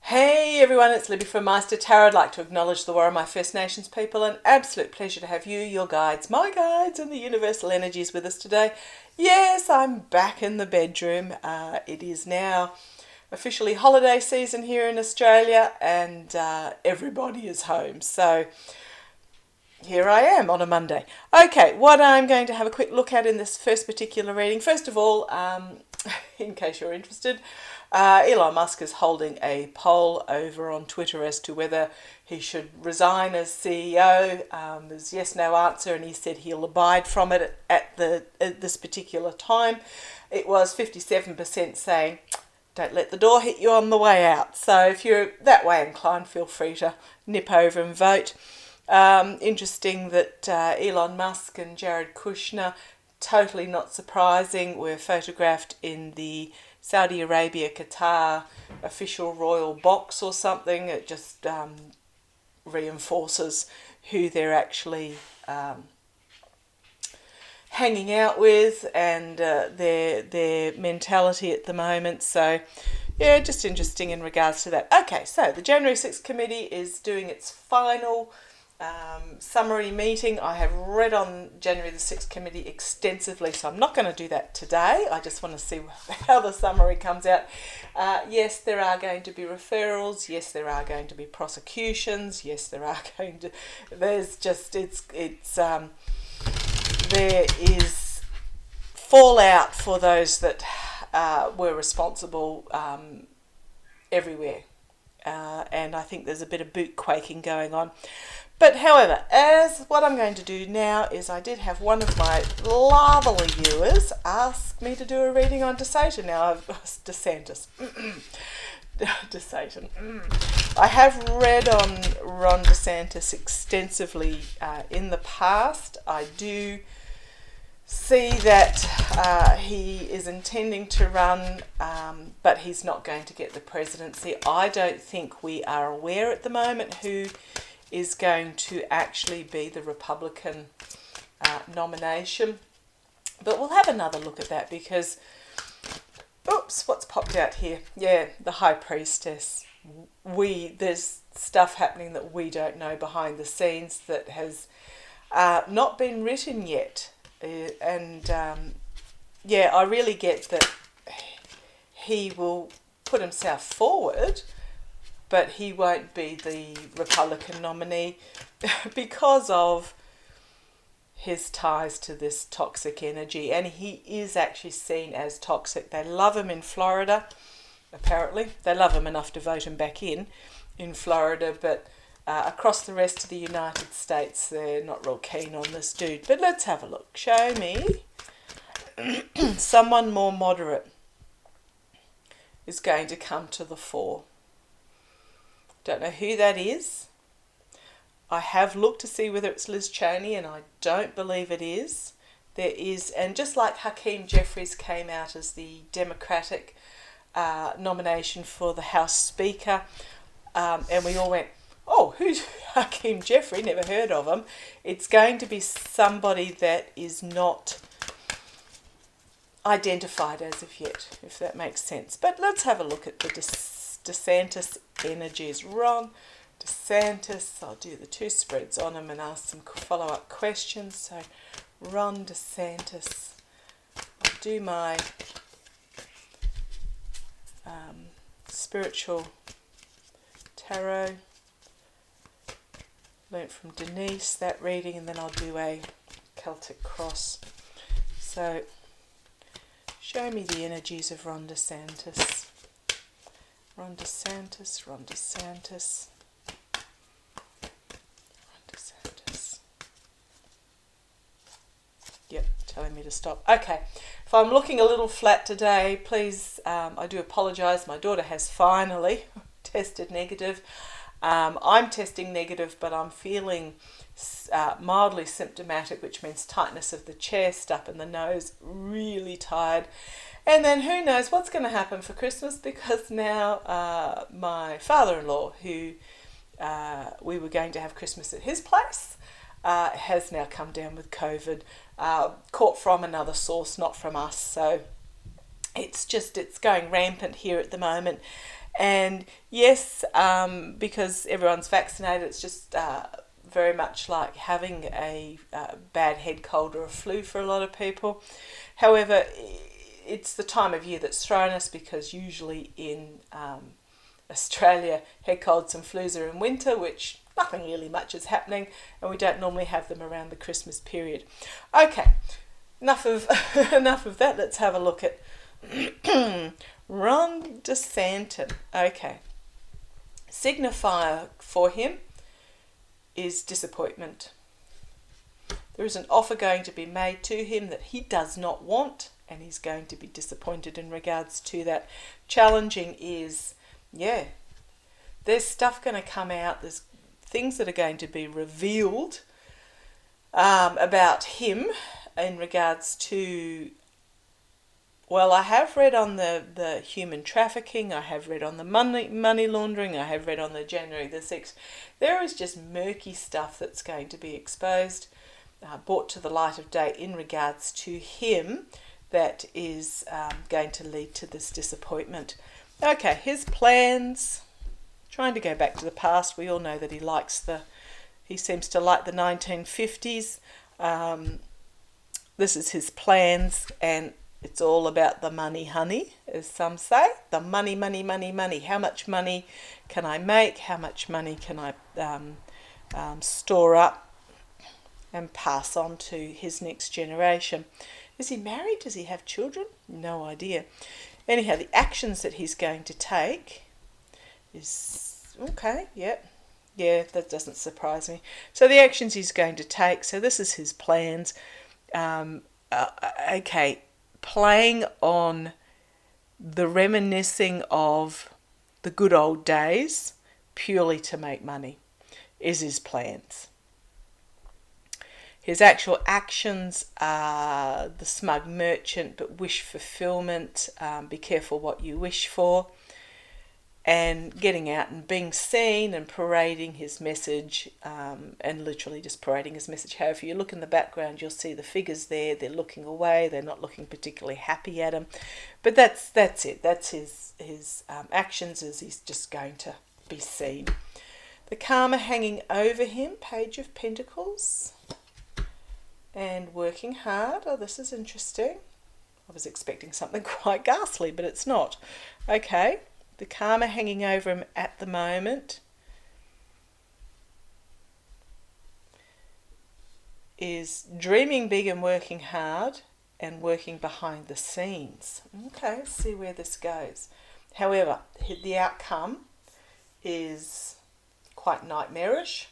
Hey everyone, it's Libby from Meister Tarot. I'd like to acknowledge the War of my First Nations people. An absolute pleasure to have you, your guides, my guides, and the universal energies with us today. Yes, I'm back in the bedroom. It is now officially holiday season here in Australia, and everybody is home. So here I am on a Monday. Okay, what I'm going to have a quick look at in this first particular reading. First of all, in case you're interested, Elon Musk is holding a poll over on Twitter as to whether he should resign as CEO. There's yes/no answer, and he said he'll abide from it at this particular time. It was 57% saying, don't let the door hit you on the way out. So if you're that way inclined, feel free to nip over and vote. Interesting that Elon Musk and Jared Kushner, totally not surprising, were photographed in the Saudi Arabia Qatar official royal box or something. It just reinforces who they're actually hanging out with and their mentality at the moment. So yeah, just interesting in regards to that. Okay, so the January 6th committee is doing its final summary meeting. I have read on January the 6th committee extensively, so I'm not going to do that today. I just want to see how the summary comes out. Yes, there are going to be referrals. Yes, there are going to be prosecutions. Yes, there are going to. There's just there is fallout for those that were responsible everywhere, and I think there's a bit of boot quaking going on. But however, as what I'm going to do now is, I did have one of my lovely viewers ask me to do a reading on DeSantis. Now, DeSantis. DeSantis. I have read on Ron DeSantis extensively in the past. I do see that he is intending to run, but he's not going to get the presidency. I don't think we are aware at the moment who is going to actually be the Republican nomination. But we'll have another look at that because, oops, what's popped out here? Yeah, the High Priestess. There's stuff happening that we don't know behind the scenes that has not been written yet. Yeah, I really get that he will put himself forward, but he won't be the Republican nominee because of his ties to this toxic energy. And he is actually seen as toxic. They love him in Florida, apparently. They love him enough to vote him back in Florida, but across the rest of the United States, they're not real keen on this dude. But let's have a look. Show me someone more moderate is going to come to the fore. Don't know who that is. I have looked to see whether it's Liz Cheney, and I don't believe it is. There is, and just like Hakeem Jeffries came out as the Democratic nomination for the House Speaker, and we all went, oh, who's Hakeem Jeffrey? Never heard of him. It's going to be somebody that is not identified as of yet, if that makes sense. But let's have a look at the DeSantis energies. Ron DeSantis, I'll do the two spreads on him and ask some follow-up questions. So Ron DeSantis, I'll do my spiritual tarot, learnt from Denise, that reading, and then I'll do a Celtic cross. So show me the energies of Ron DeSantis. Ron DeSantis, Ron DeSantis, Ron DeSantis. Yep, telling me to stop. Okay, if I'm looking a little flat today, please, I do apologise. My daughter has finally tested negative. I'm testing negative, but I'm feeling mildly symptomatic, which means tightness of the chest, up in the nose, really tired. And then who knows what's going to happen for Christmas, because now my father-in-law, who we were going to have Christmas at his place, has now come down with COVID, caught from another source, not from us. So it's going rampant here at the moment. And yes, because everyone's vaccinated, it's just very much like having a bad head cold or a flu for a lot of people. However, it's the time of year that's thrown us, because usually in Australia, head colds and flus are in winter, which nothing really much is happening, and we don't normally have them around the Christmas period. Okay, enough of enough of that. Let's have a look at Ron DeSantis. Okay, signifier for him is disappointment. There is an offer going to be made to him that he does not want, and he's going to be disappointed in regards to that. Challenging is, yeah, there's stuff going to come out, there's things that are going to be revealed about him in regards to, well, I have read on the human trafficking, I have read on the money laundering, I have read on the January the 6th. There is just murky stuff that's going to be exposed, brought to the light of day in regards to him, that is going to lead to this disappointment. Okay, his plans, trying to go back to the past. We all know that he seems to like the 1950s. This is his plans, and it's all about the money, honey, as some say. The money, money, money, money. How much money can I make? How much money can I store up and pass on to his next generation? Is he married? Does he have children? No idea. Anyhow, the actions that he's going to take is, okay, yeah, that doesn't surprise me. So the actions he's going to take, so this is his plans. Okay, playing on the reminiscing of the good old days purely to make money is his plans. His actual actions are the smug merchant, but wish fulfillment, be careful what you wish for, and getting out and being seen and parading his message, and literally just parading his message. However, if you look in the background, you'll see the figures there. They're looking away. They're not looking particularly happy at him. But that's it. That's his actions, as he's just going to be seen. The karma hanging over him, Page of Pentacles. And working hard. Oh, this is interesting. I was expecting something quite ghastly, but it's not. Okay, the karma hanging over him at the moment is dreaming big and working hard and working behind the scenes. Okay, let's see where this goes. However, the outcome is quite nightmarish.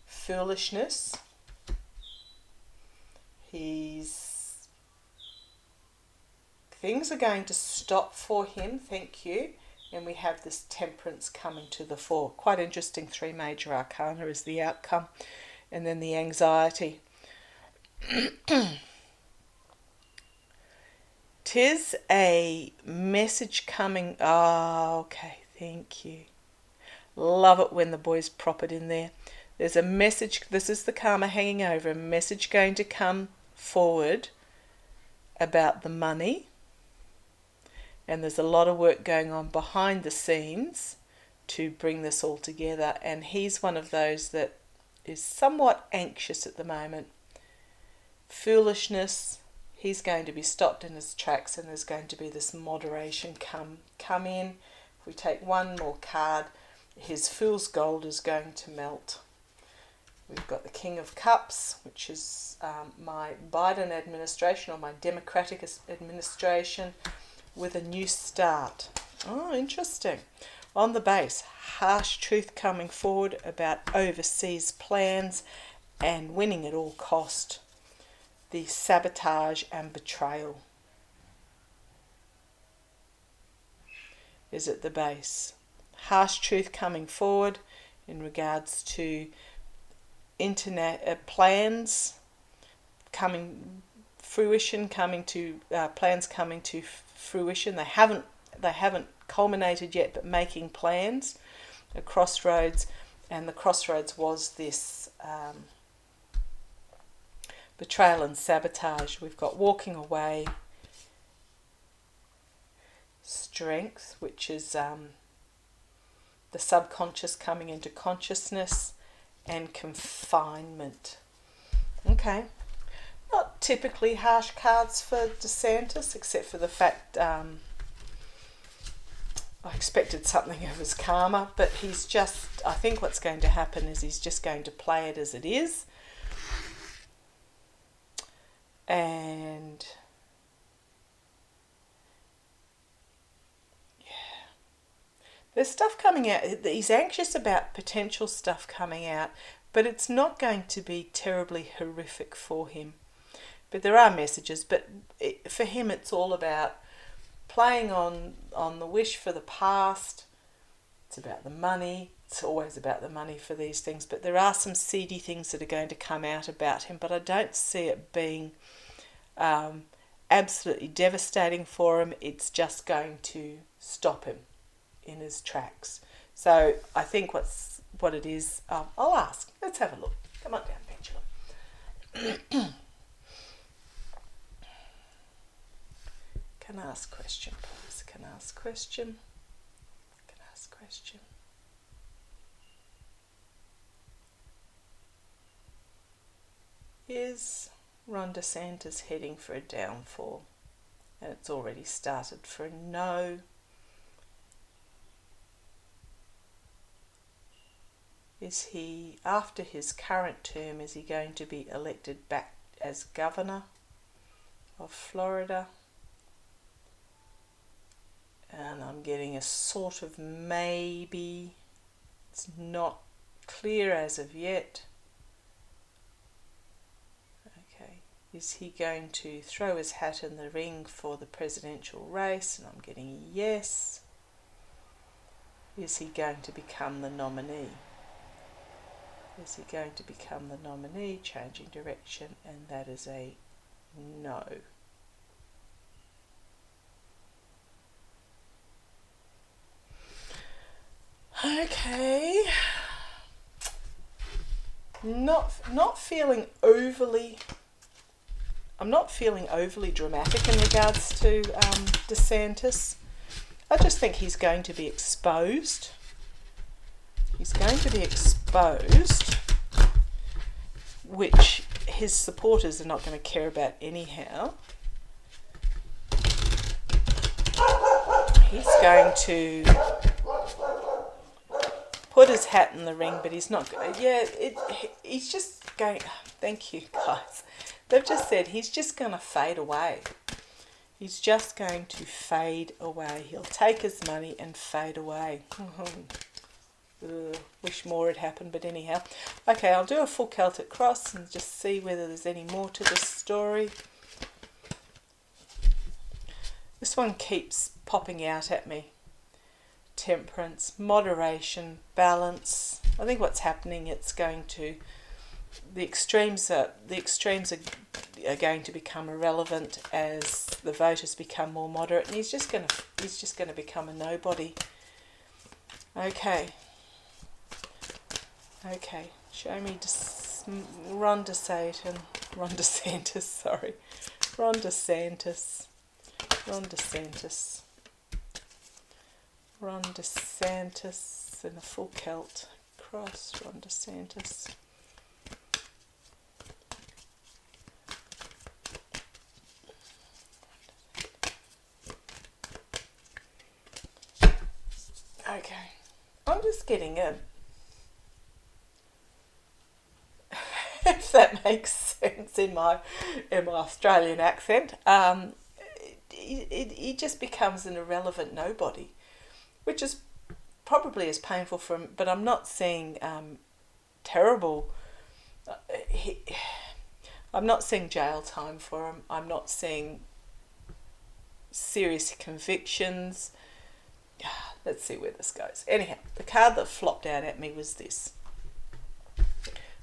Foolishness. Things are going to stop for him, thank you, and we have this Temperance coming to the fore. Quite interesting. 3 major arcana is the outcome, and then the anxiety. 'Tis a message coming. Oh, okay, thank you. Love it when the boys prop it in there. There's a message, this is the karma hanging over, a message going to come forward about the money. And there's a lot of work going on behind the scenes to bring this all together. And he's one of those that is somewhat anxious at the moment. Foolishness, he's going to be stopped in his tracks, and there's going to be this moderation come in. If we take one more card, his fool's gold is going to melt. We've got the King of Cups, which is my Biden administration, or my Democratic administration, with a new start. Oh, interesting. On the base, harsh truth coming forward about overseas plans and winning at all cost. The sabotage and betrayal is at the base. Harsh truth coming forward in regards to internet plans coming fruition, plans coming to fruition. They haven't culminated yet, but making plans. A crossroads, and the crossroads was this betrayal and sabotage. We've got walking away, strength, which is the subconscious coming into consciousness, and confinement. Okay. Not typically harsh cards for DeSantis, except for the fact I expected something of his karma, but he's just, I think what's going to happen is he's just going to play it as it is. And yeah, there's stuff coming out. He's anxious about potential stuff coming out, but it's not going to be terribly horrific for him. But there are messages, but for him it's all about playing on the wish for the past. It's about the money. It's always about the money for these things, but there are some seedy things that are going to come out about him, but I don't see it being absolutely devastating for him. It's just going to stop him in his tracks. So I think what it is, I'll ask. Let's have a look. Come on down, Pendulum. Can I ask question, please? Can I ask question? Can I ask question? Is Ron DeSantis heading for a downfall? And it's already started for a no. Is he, after his current term, is he going to be elected back as governor of Florida? And I'm getting a sort of maybe. It's not clear as of yet. Okay. Is he going to throw his hat in the ring for the presidential race? And I'm getting a yes. Is he going to become the nominee? Is he going to become the nominee? Changing direction, and that is a no. Okay. Not feeling overly. I'm not feeling overly dramatic in regards to DeSantis. I just think he's going to be exposed. He's going to be exposed, which his supporters are not going to care about anyhow. He's going to put his hat in the ring, but he's not. He's just going. Thank you, guys. They've just said he's just going to fade away. He's just going to fade away. He'll take his money and fade away. Wish more had happened, but anyhow. Okay, I'll do a full Celtic cross and just see whether there's any more to this story. This one keeps popping out at me. Temperance, moderation, balance. I think what's happening, it's going to, the extremes are going to become irrelevant as the voters become more moderate, and he's just going to become a nobody. Okay, show me Ron DeSantis, Ron DeSantis in a full Celt cross. Ron DeSantis. Okay, I'm just getting a, if that makes sense in my Australian accent, he just becomes an irrelevant nobody, which is probably as painful for him, but I'm not seeing terrible, I'm not seeing jail time for him, I'm not seeing serious convictions. Let's see where this goes. Anyhow, the card that flopped out at me was this.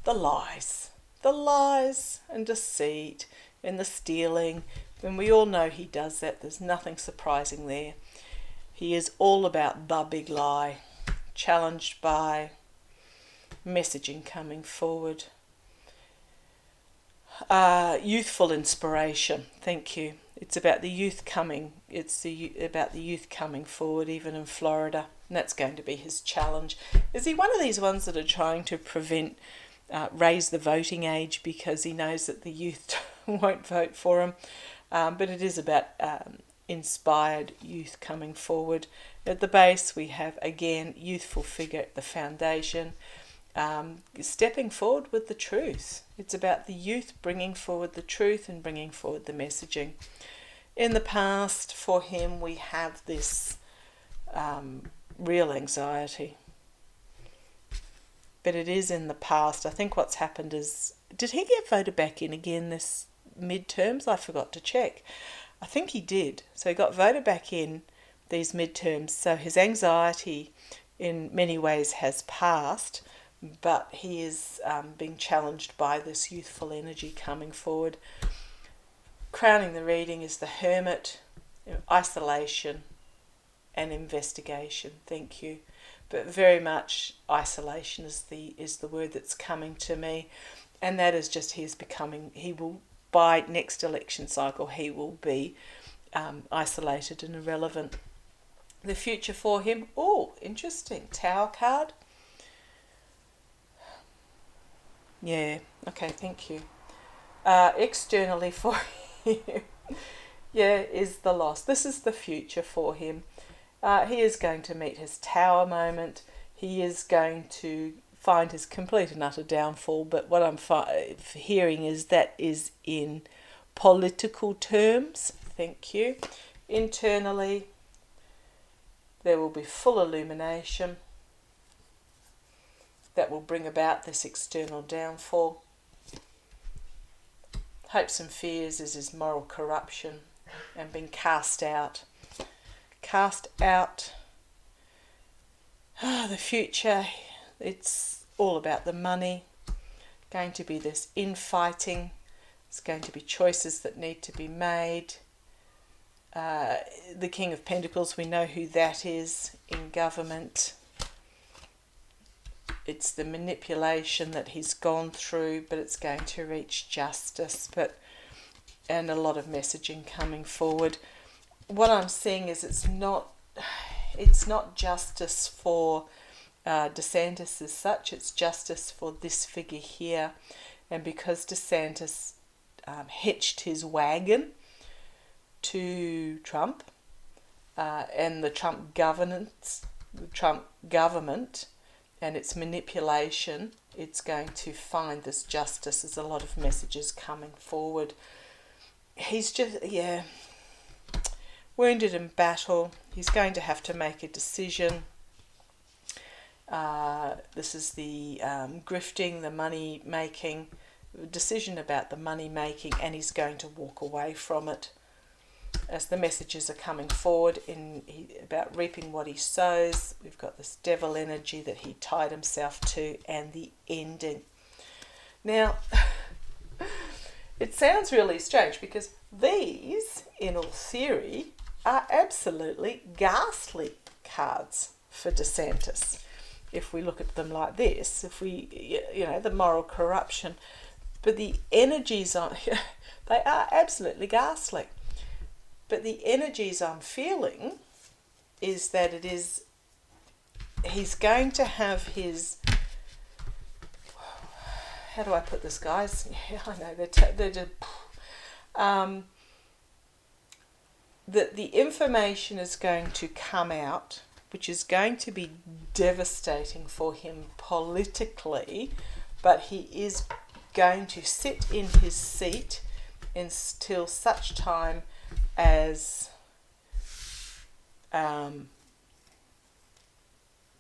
The lies and deceit and the stealing. When we all know he does that, there's nothing surprising there. He is all about the big lie, challenged by messaging coming forward. Youthful inspiration, thank you. It's about the youth coming. About the youth coming forward, even in Florida, and that's going to be his challenge. Is he one of these ones that are trying to raise the voting age because he knows that the youth won't vote for him? But it is about inspired youth coming forward. At the base, we have again youthful figure at the foundation. Stepping forward with the truth. It's about the youth bringing forward the truth and bringing forward the messaging. In the past, for him, we have this real anxiety. But it is in the past. I think what's happened is, did he get voted back in again this midterms? I forgot to check. I think he did. So he got voted back in these midterms. So his anxiety in many ways has passed, but he is being challenged by this youthful energy coming forward. Crowning the reading is the Hermit, isolation and investigation. Thank you. But very much isolation is the word that's coming to me, and that is just he will, by next election cycle, he will be isolated and irrelevant. The future for him, interesting, Tower card. Yeah, okay, thank you. Externally for him, is the loss. This is the future for him. He is going to meet his Tower moment. He is going to find his complete and utter downfall, but what I'm hearing is that is in political terms. Thank you. Internally, there will be full illumination that will bring about this external downfall. Hopes and fears is his moral corruption and being cast out. The future, it's all about the money. Going to be this infighting. It's going to be choices that need to be made. The King of Pentacles, we know who that is in government. It's the manipulation that he's gone through, but it's going to reach justice, and a lot of messaging coming forward. What I'm seeing is it's not justice for DeSantis as such, it's justice for this figure here. And because DeSantis hitched his wagon to Trump and the Trump government and its manipulation, it's going to find this justice. There's a lot of messages coming forward. He's just, wounded in battle. He's going to have to make a decision. This is the grifting, the money making, decision about the money making, and he's going to walk away from it. As the messages are coming forward about reaping what he sows, we've got this devil energy that he tied himself to, and the ending. Now, it sounds really strange because these, in all theory, are absolutely ghastly cards for DeSantis. If we look at them like this, the moral corruption, but the energies they are absolutely ghastly. But the energies I'm feeling is that he's going to have his, how do I put this, guys? Yeah, I know, they're just, that the information is going to come out, which is going to be devastating for him politically, but he is going to sit in his seat until such time as the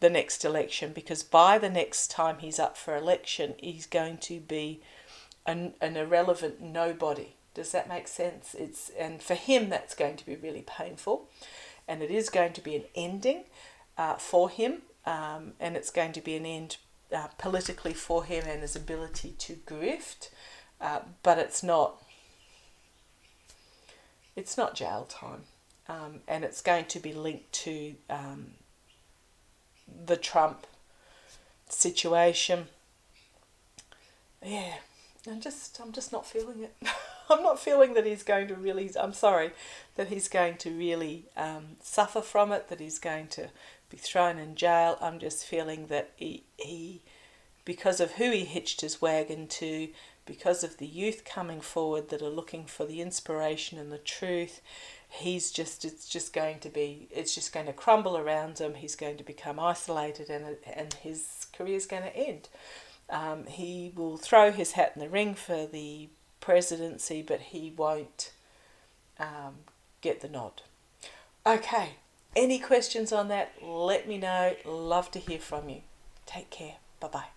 next election, because by the next time he's up for election, he's going to be an irrelevant nobody. Does that make sense? And for him, that's going to be really painful, and it is going to be an ending for him, and it's going to be an end politically for him and his ability to grift, but it's not jail time, and it's going to be linked to the Trump situation. Yeah, I'm just not feeling it. I'm not feeling that he's going to really, I'm sorry, that he's going to really suffer from it, that he's going to be thrown in jail. I'm just feeling that he, because of who he hitched his wagon to, because of the youth coming forward that are looking for the inspiration and the truth, it's just going to crumble around him. He's going to become isolated, and his career's going to end. He will throw his hat in the ring for the presidency, but he won't get the nod. Okay, any questions on that? Let me know. Love to hear from you. Take care. Bye-bye.